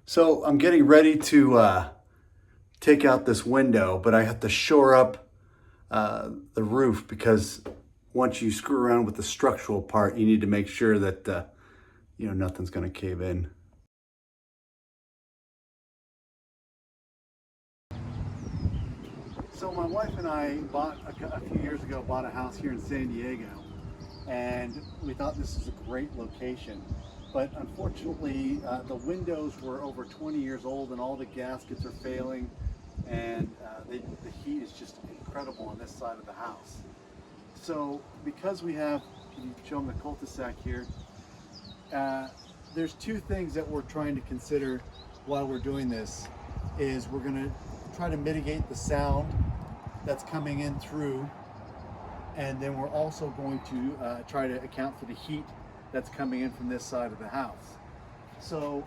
So I'm getting ready to take out this window, but I have to shore up the roof because once you screw around with the structural part, you need to make sure that nothing's going to cave in. So my wife and I bought a few years ago bought a house here in San Diego, and we thought this was a great location. But unfortunately, the windows were over 20 years old and all the gaskets are failing, and the heat is just incredible on this side of the house. So because we have, can you show them the cul-de-sac here? There's two things that we're trying to consider while we're doing this. Is we're going to try to mitigate the sound that's coming in through, and then we're also going to try to account for the heat that's coming in from this side of the house. So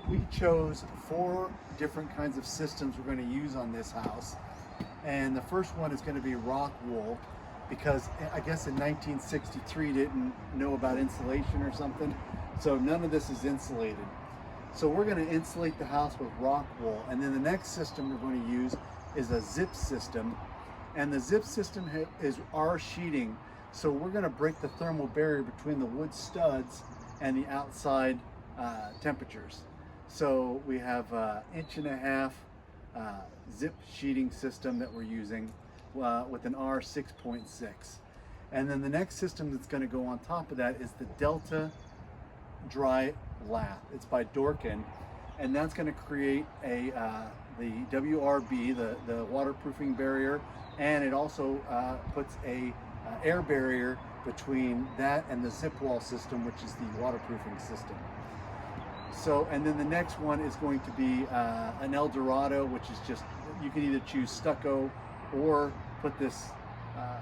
we chose 4 different kinds of systems we're going to use on this house, and the first one is going to be rock wool, because I guess in 1963 didn't know about insulation or something, so none of this is insulated. So we're going to insulate the house with rock wool, and then the next system we're going to use is a zip system, and the zip system is our sheeting. So we're going to break the thermal barrier between the wood studs and the outside temperatures. So we have 1.5 inch zip sheeting system that we're using with an R6.6. And then the next system that's going to go on top of that is the Delta Dry Lath. It's by Dorkin, and that's going to create the WRB, the waterproofing barrier, and it also puts a air barrier between that and the zip wall system, which is the waterproofing system. So, and then the next one is going to be an El Dorado, which is just, you can either choose stucco or put this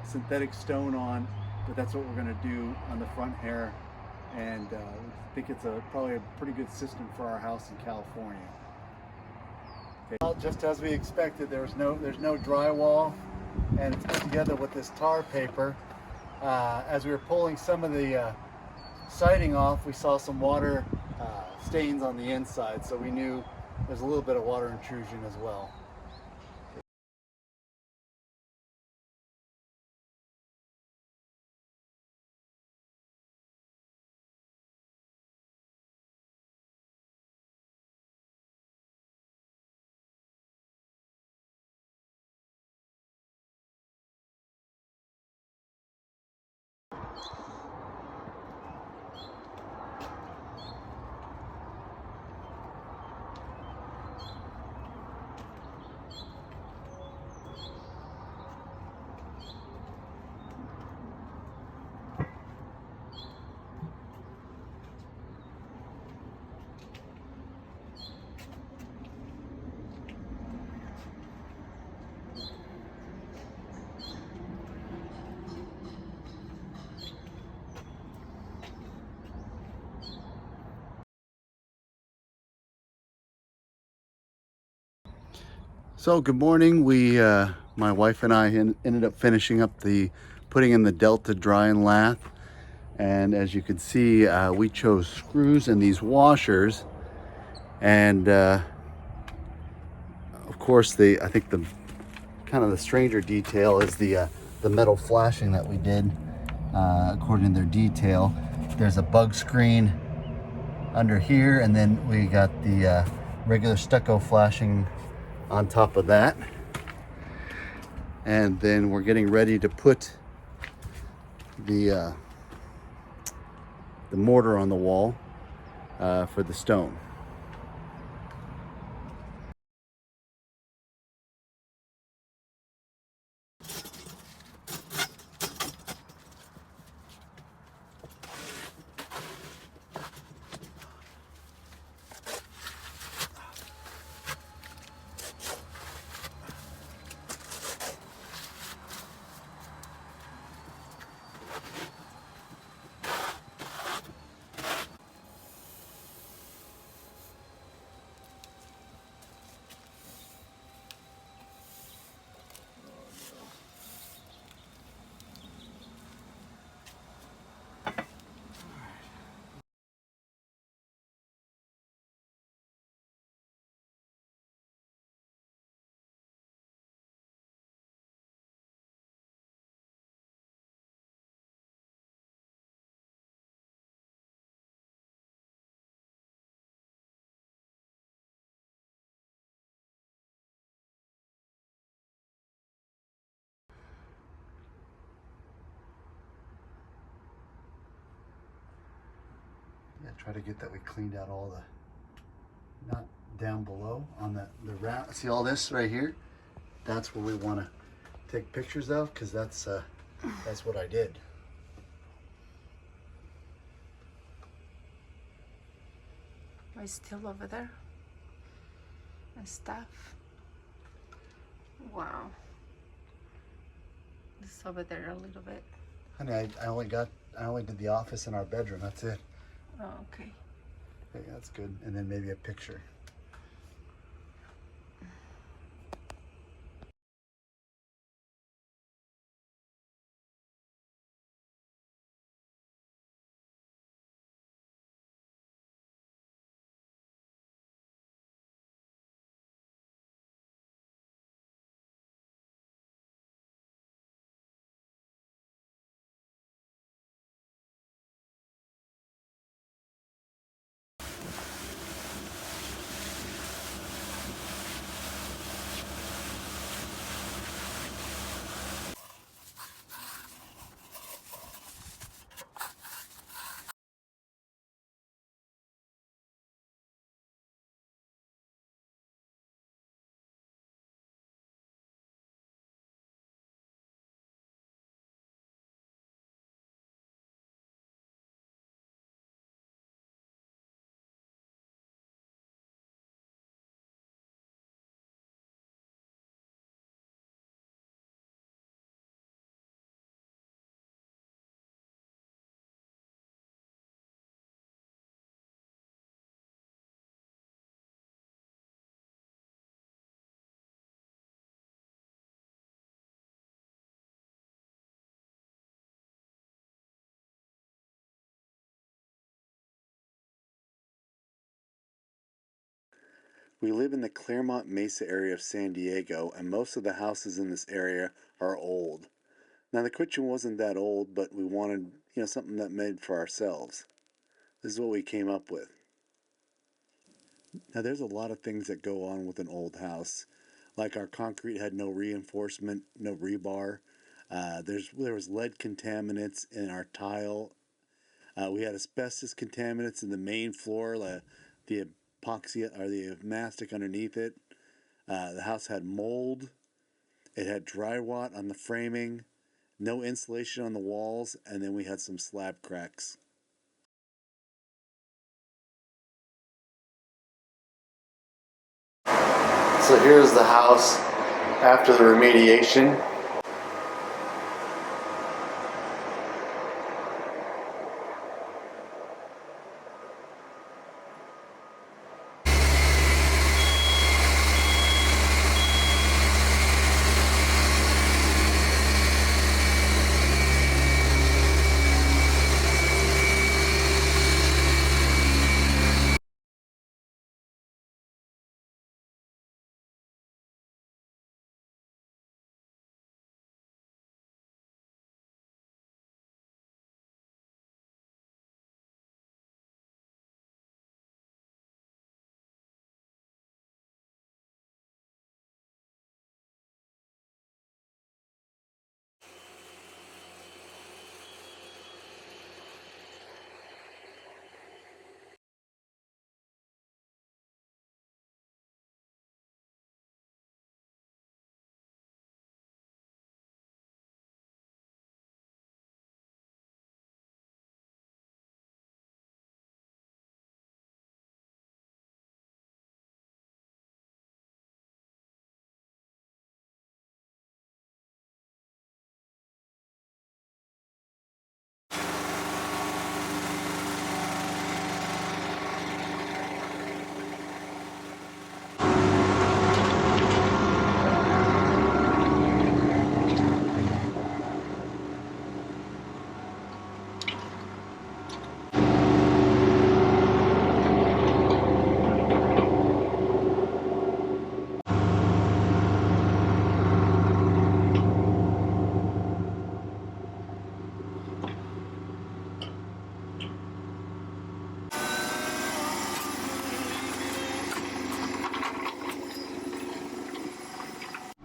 synthetic stone on, but that's what we're going to do on the front here, and I think it's probably a pretty good system for our house in California. Okay. Well, just as we expected, there's no drywall, and it's put together with this tar paper. As we were pulling some of the siding off, we saw some water stains on the inside, so we knew there's a little bit of water intrusion as well. So good morning. My wife and I ended up finishing up putting in the Delta Dry and Lath, and as you can see, we chose screws and these washers, and of course I think the kind of the stranger detail is the metal flashing that we did according to their detail. There's a bug screen under here, and then we got the regular stucco flashing on top of that, and then we're getting ready to put the mortar on the wall for the stone. try to get that we cleaned out all the, not down below on the round. See all this right here? That's where we want to take pictures of, because that's what I did. Why is still over there and stuff? Wow. It's over there a little bit. Honey, I only did the office and our bedroom. That's it. Oh, okay. Okay, that's good. And then maybe a picture. We live in the Claremont Mesa area of San Diego, and most of the houses in this area are old. Now, the kitchen wasn't that old, but we wanted, something that made for ourselves. This is what we came up with. Now, there's a lot of things that go on with an old house. Like our concrete had no reinforcement, no rebar. There was lead contaminants in our tile. We had asbestos contaminants in the main floor, the epoxy or the mastic underneath it. The house had mold. It had dry rot on the framing, no insulation on the walls, and then we had some slab cracks. So here's the house after the remediation.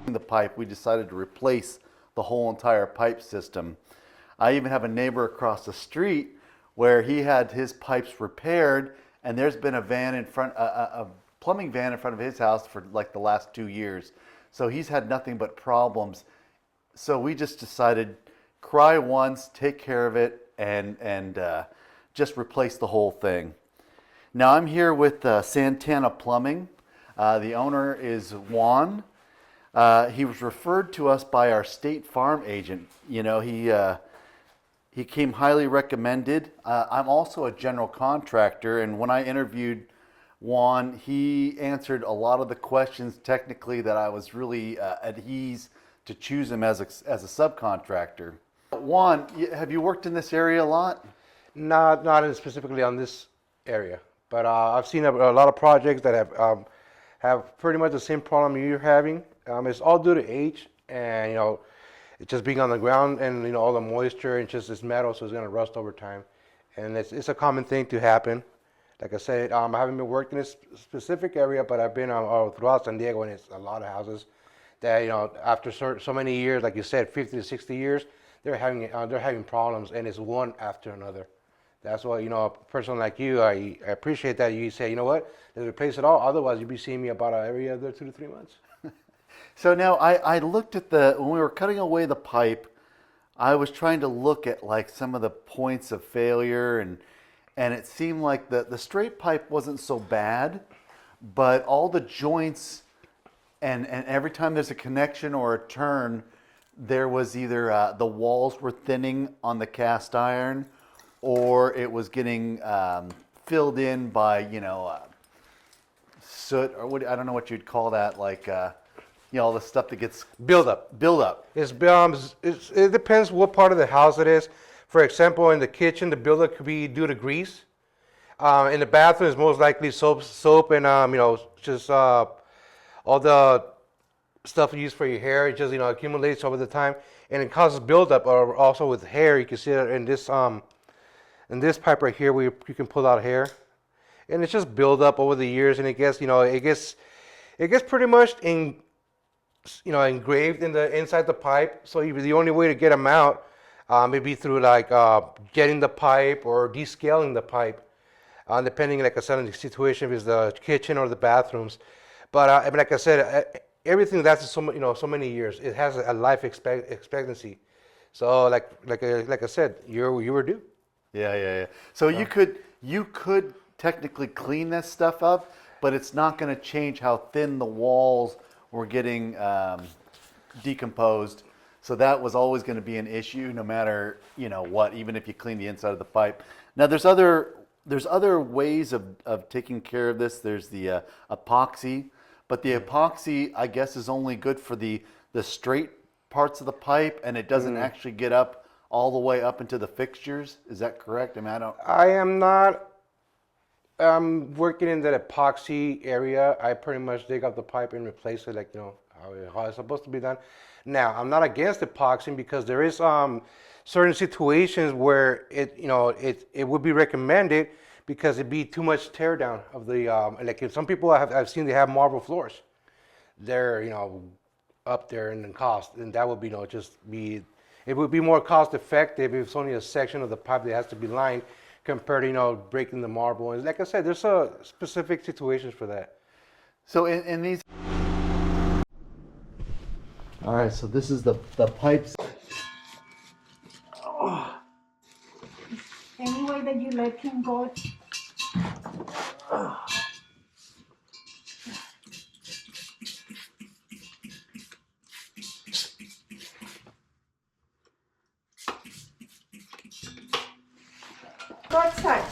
The pipe, we decided to replace the whole entire pipe system. I even have a neighbor across the street where he had his pipes repaired, and there's been a van in front, a plumbing van in front of his house for like the last 2 years. So he's had nothing but problems. So we just decided, cry once, take care of it, and just replace the whole thing. Now I'm here with Santana Plumbing. The owner is Juan. He was referred to us by our State Farm agent. You know, he came highly recommended. I'm also a general contractor, and when I interviewed Juan, he answered a lot of the questions technically that I was really at ease to choose him as a subcontractor. Juan, have you worked in this area a lot? Not specifically on this area, but I've seen a lot of projects that have pretty much the same problem you're having. It's all due to age, and it's just being on the ground, and all the moisture, and just this metal, so it's gonna rust over time, and it's a common thing to happen. Like I said, I haven't been working in this specific area, but I've been throughout San Diego, and it's a lot of houses that after so many years, like you said, 50 to 60 years, they're having problems, and it's one after another. That's why, a person like you, I appreciate that you say, you know what, let's replace it all. Otherwise, you'd be seeing me about every other 2 to 3 months. So now I looked at when we were cutting away the pipe, I was trying to look at like some of the points of failure, and it seemed like the straight pipe wasn't so bad, but all the joints and every time there's a connection or a turn, there was either the walls were thinning on the cast iron, or it was getting filled in by soot, or I don't know what you'd call that, like all the stuff that gets Build up. It depends what part of the house it is. For example, in the kitchen, the buildup could be due to grease. In the bathroom, it's most likely soap, and just all the stuff you use for your hair. It just accumulates over the time, and it causes buildup. Or also with hair, you can see that in this pipe right here, where you can pull out hair, and it's just build up over the years, and it gets pretty much engraved in the inside the pipe. So the only way to get them out maybe through like getting the pipe or descaling the pipe, depending, like I said, on the situation, if it's the kitchen or the bathrooms. But like I said, everything that's so many years, it has a life expectancy. So like I said, you were due. Yeah. So you could technically clean this stuff up, but it's not going to change how thin the walls were getting decomposed. So that was always going to be an issue, no matter what, even if you clean the inside of the pipe. Now there's other ways of taking care of this. There's the epoxy, but the epoxy, I guess, is only good for the straight parts of the pipe, and it doesn't actually get up all the way up into the fixtures. Is that correct? I mean, I am not working in that epoxy area. I pretty much dig up the pipe and replace it, like how it's supposed to be done. Now, I'm not against epoxy, because there is certain situations where it would be recommended, because it'd be too much tear down of the like if some people I've seen, they have marble floors. They're up there in cost, and that would be it would be more cost effective if it's only a section of the pipe that has to be lined, compared to breaking the marble. And like I said, there's specific situations for that. so in these. All right, so this is the pipes. Any way that you let him go. Go outside.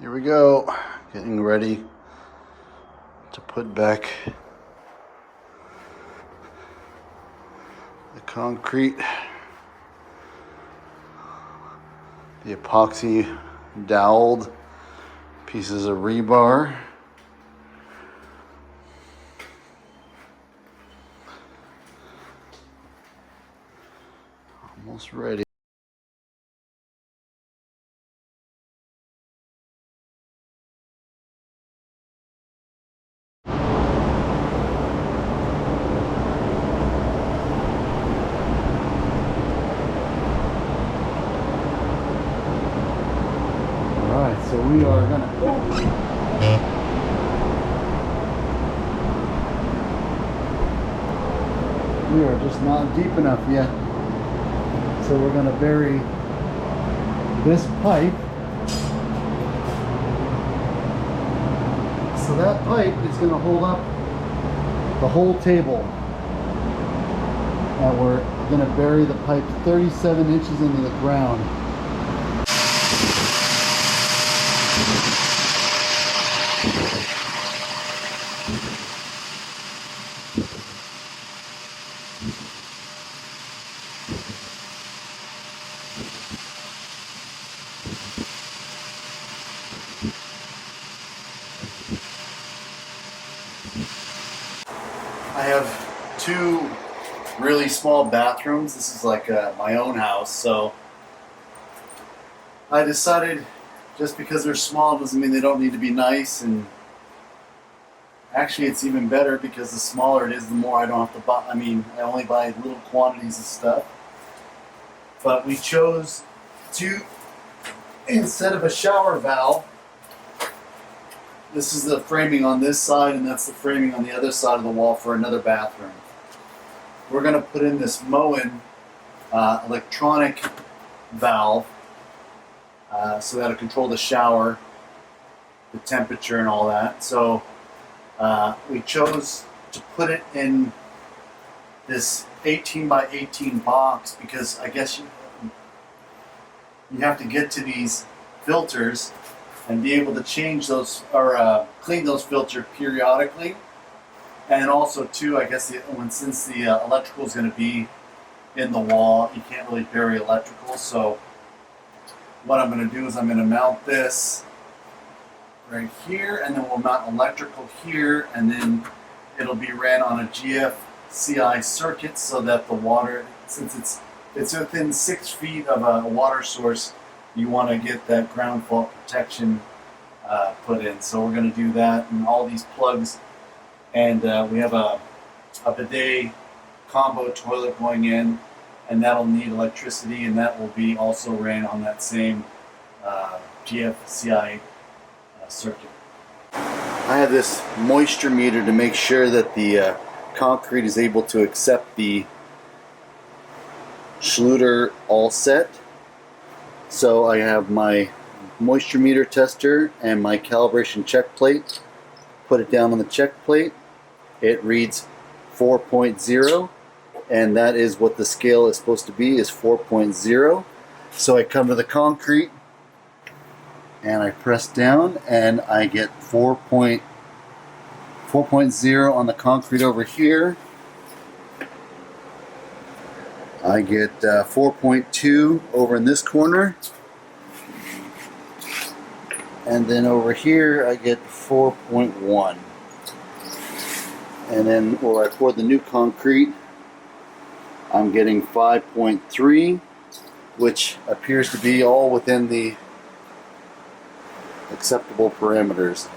Here we go, getting ready to put back the concrete, the epoxy doweled pieces of rebar. Almost ready. Alright, so we are gonna we are just not deep enough yet. So we're gonna bury this pipe. So that pipe is gonna hold up the whole table. And we're gonna bury the pipe 37 inches into the ground. I have two really small bathrooms. This is like my own house, so I decided just because they're small doesn't mean they don't need to be nice, and actually it's even better because the smaller it is, the more I don't have to buy. I mean, I only buy little quantities of stuff. But we chose to, instead of a shower valve, this is the framing on this side, and that's the framing on the other side of the wall for another bathroom. We're going to put in this Moen electronic valve so that'll control the shower, the temperature, and all that. So we chose to put it in this 18 by 18 box because I guess you have to get to these filters and be able to change those or clean those filters periodically. And also too, I guess since the electrical is going to be in the wall, you can't really bury electrical. So what I'm going to do is I'm going to mount this right here, and then we'll mount electrical here, and then it'll be ran on a GFCI circuit so that the water, since it's within 6 feet of a water source, you want to get that ground fault protection put in. So we're going to do that, and all these plugs, and we have a bidet combo toilet going in, and that'll need electricity, and that will be also ran on that same GFCI circuit. I have this moisture meter to make sure that the concrete is able to accept the Schluter all set. So I have my moisture meter tester and my calibration check plate. Put it down on the check plate. It reads 4.0, and that is what the scale is supposed to be, is 4.0. So I come to the concrete and I press down and I get 4.0 on the concrete over here. I get 4.2 over in this corner, and then over here I get 4.1. And then where I pour the new concrete, I'm getting 5.3, which appears to be all within the acceptable parameters.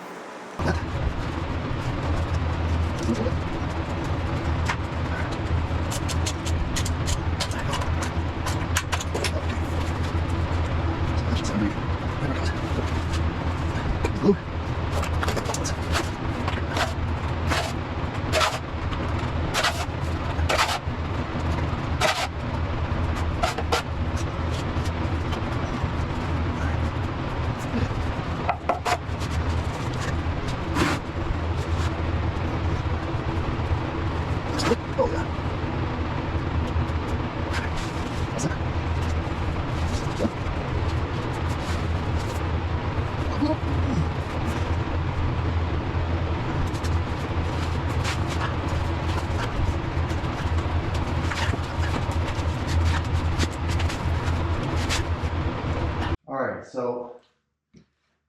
so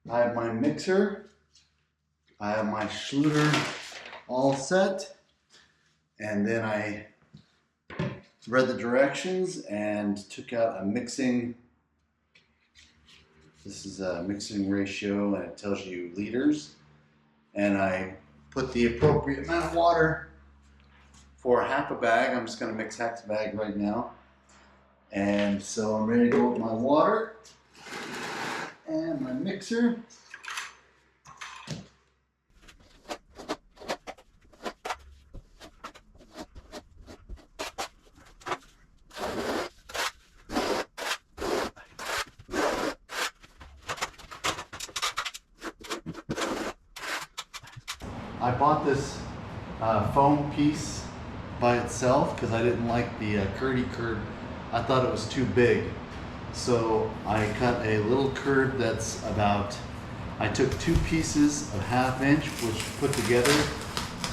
I have my mixer, I have my Schluter all set, and then I read the directions and took out a mixing. This is a mixing ratio and it tells you liters. And I put the appropriate amount of water for half a bag. I'm just going to mix half a bag right now. And so I'm ready to go with my water and my mixer. I bought this foam piece by itself because I didn't like the curdy curd. I thought it was too big. So I cut a little curd that's about, I took 2 pieces of 1/2 inch, which put together,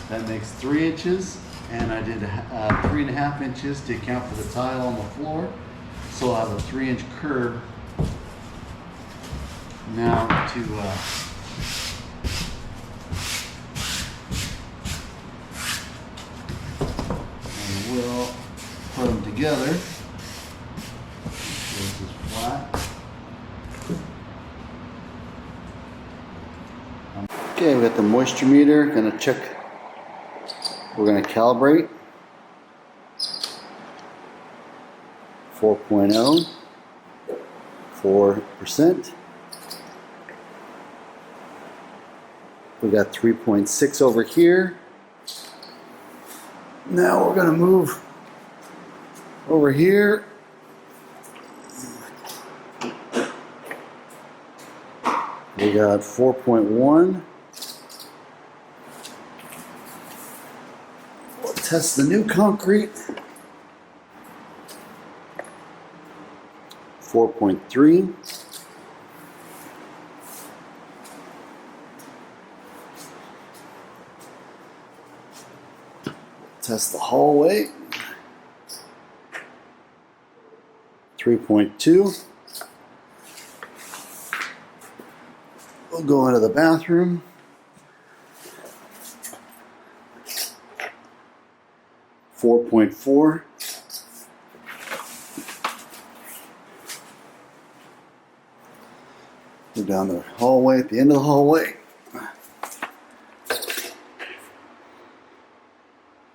that makes 3 inches. And I did 3.5 inches to account for the tile on the floor. So I have a 3-inch curb. Now to we'll put them together. This is flat. Okay, we got the moisture meter. Gonna check. We're gonna calibrate. 4.0, 4%. We got 3.6 over here. Now we're going to move over here. We got 4.1. We'll test the new concrete. 4.3. Test the hallway. 3.2. We'll go into the bathroom. 4.4. Go down the hallway, at the end of the hallway.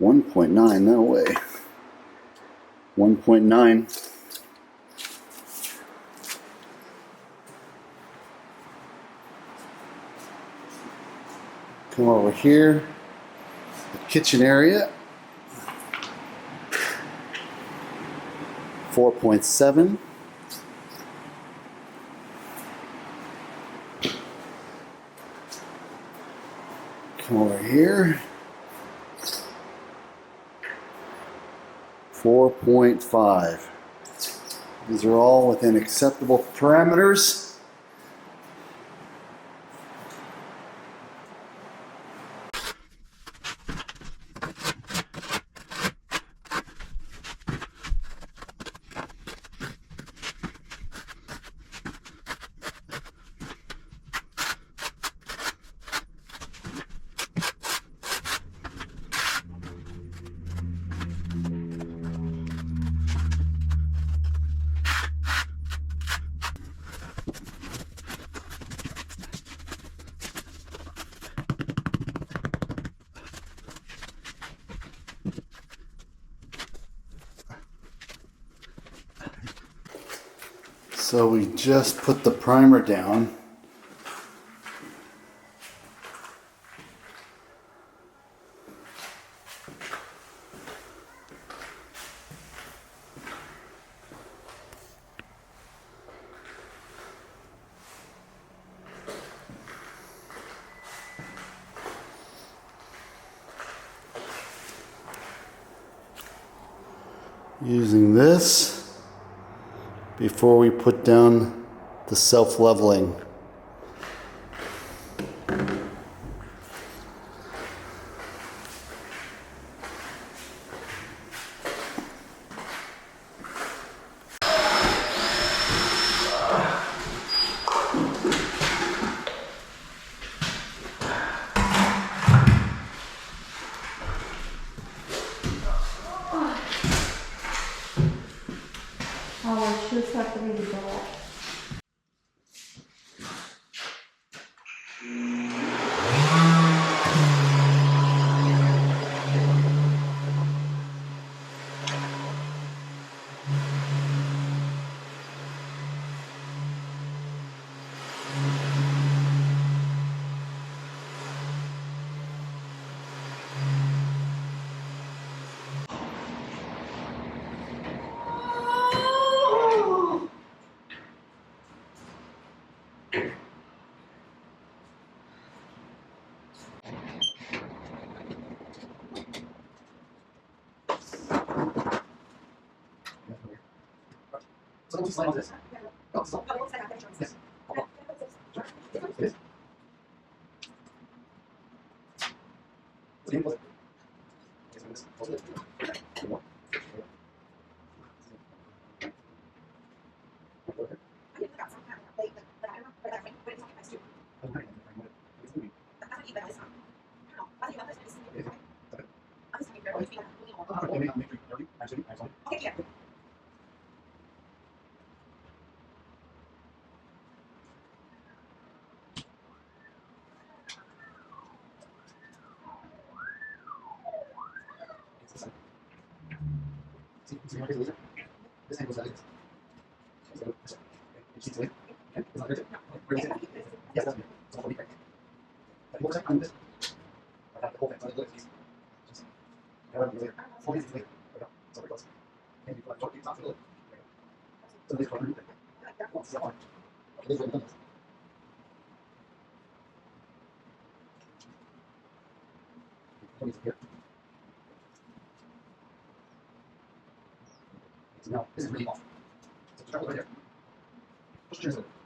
1.9, no way. 1.9. Come over here, the kitchen area. 4.7. Come over here. 4.5. These are all within acceptable parameters. So we just put the primer down. Using this before we put down the self-leveling. Our shoes are really bad. No, this is really off. So start right there. Push the chairs a little.